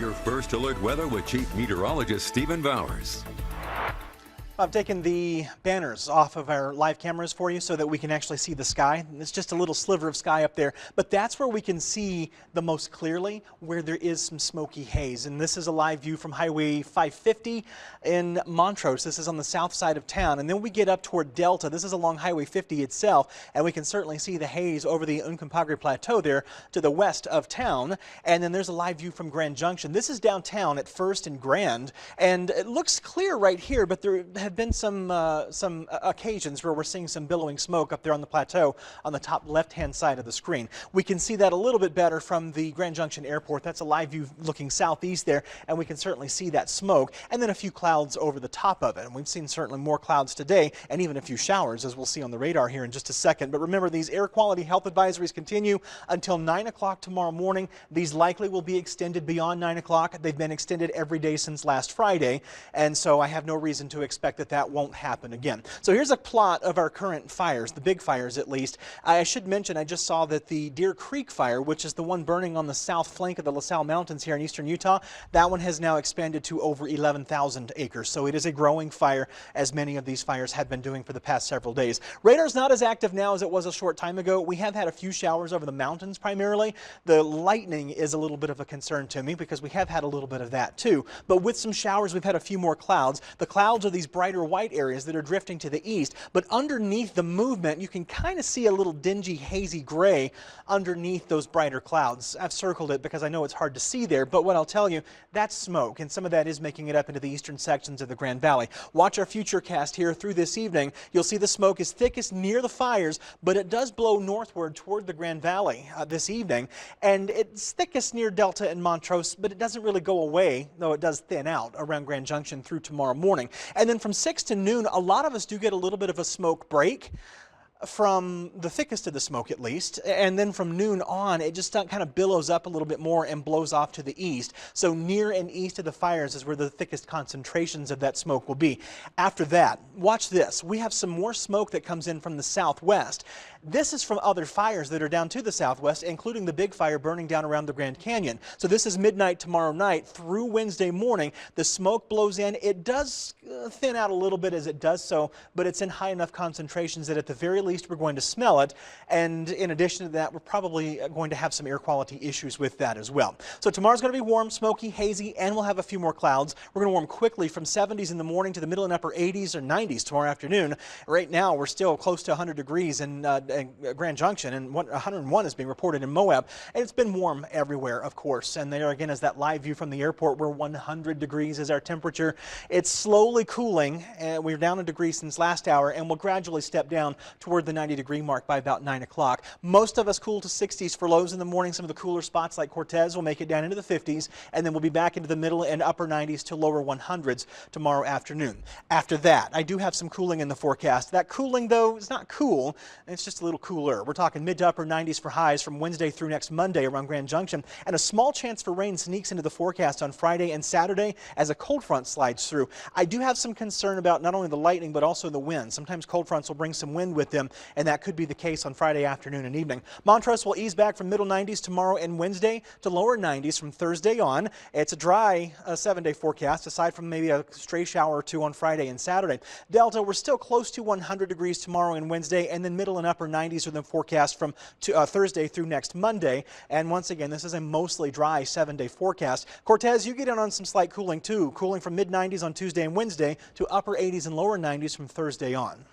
your First Alert weather with Chief Meteorologist Stephen Bowers. I've taken the banners off of our live cameras for you so that we can actually see the sky. It's just a little sliver of sky up there, but that's where we can see the most clearly where there is some smoky haze. And this is a live view from Highway 550 in Montrose. This is on the south side of town. And then we get up toward Delta. This is along Highway 50 itself, and we can certainly see the haze over the Uncompahgre Plateau there to the west of town. And then there's a live view from Grand Junction. This is downtown at First and Grand, and it looks clear right here, but there have been some occasions where we're seeing some billowing smoke up there on the plateau on the top left-hand side of the screen. We can see that a little bit better from the Grand Junction Airport. That's a live view looking southeast there, and we can certainly see that smoke, and then a few clouds over the top of it. And we've seen certainly more clouds today, and even a few showers, as we'll see on the radar here in just a second. But remember, these air quality health advisories continue until 9 o'clock tomorrow morning. These likely will be extended beyond 9 o'clock. They've been extended every day since last Friday, and so I have no reason to expect that won't happen again. So here's a plot of our current fires, the big fires at least. I should mention I just saw that the Deer Creek fire, which is the one burning on the south flank of the LaSalle Mountains here in eastern Utah, that one has now expanded to over 11,000 acres. So it is a growing fire, as many of these fires have been doing for the past several days. Radar's not as active now as it was a short time ago. We have had a few showers over the mountains primarily. The lightning is a little bit of a concern to me because we have had a little bit of that too. But with some showers, we've had a few more clouds. The clouds are these brighter white areas that are drifting to the east, but underneath the movement you can kind of see a little dingy hazy gray underneath those brighter clouds. I've circled it because I know it's hard to see there, but what I'll tell you, that's smoke, and some of that is making it up into the eastern sections of the Grand Valley. Watch our future cast here through this evening. You'll see the smoke is thickest near the fires, but it does blow northward toward the Grand Valley this evening, and it's thickest near Delta and Montrose, but it doesn't really go away, though it does thin out around Grand Junction through tomorrow morning. And then from 6 to noon, a lot of us do get a little bit of a smoke break from the thickest of the smoke at least, and then from noon on it just kind of billows up a little bit more and blows off to the east. So near and east of the fires is where the thickest concentrations of that smoke will be. After that, watch this. We have some more smoke that comes in from the southwest. This is from other fires that are down to the southwest, including the big fire burning down around the Grand Canyon. So this is midnight tomorrow night through Wednesday morning. The smoke blows in. It does thin out a little bit as it does so, but it's in high enough concentrations that at the very least we're going to smell it, and in addition to that, we're probably going to have some air quality issues with that as well. So tomorrow's going to be warm, smoky, hazy, and we'll have a few more clouds. We're going to warm quickly from 70s in the morning to the middle and upper 80s or 90s tomorrow afternoon. Right now we're still close to 100 degrees in Grand Junction, and 101 is being reported in Moab, and it's been warm everywhere, of course. And there again is that live view from the airport where 100 degrees is our temperature. It's slowly cooling, and we're down a degree since last hour, and we'll gradually step down toward the 90-degree mark by about 9 o'clock. Most of us cool to 60s for lows in the morning. Some of the cooler spots like Cortez will make it down into the 50s, and then we'll be back into the middle and upper 90s to lower 100s tomorrow afternoon. After that, I do have some cooling in the forecast. That cooling, though, is not cool. It's just a little cooler. We're talking mid to upper 90s for highs from Wednesday through next Monday around Grand Junction, and a small chance for rain sneaks into the forecast on Friday and Saturday as a cold front slides through. I do have some concern about not only the lightning but also the wind. Sometimes cold fronts will bring some wind with them, and that could be the case on Friday afternoon and evening. Montrose will ease back from middle 90s tomorrow and Wednesday to lower 90s from Thursday on. It's a dry 7-day forecast, aside from maybe a stray shower or two on Friday and Saturday. Delta, we're still close to 100 degrees tomorrow and Wednesday, and then middle and upper 90s are the forecast from Thursday through next Monday. And once again, this is a mostly dry 7-day forecast. Cortez, you get in on some slight cooling too, cooling from mid 90s on Tuesday and Wednesday to upper 80s and lower 90s from Thursday on.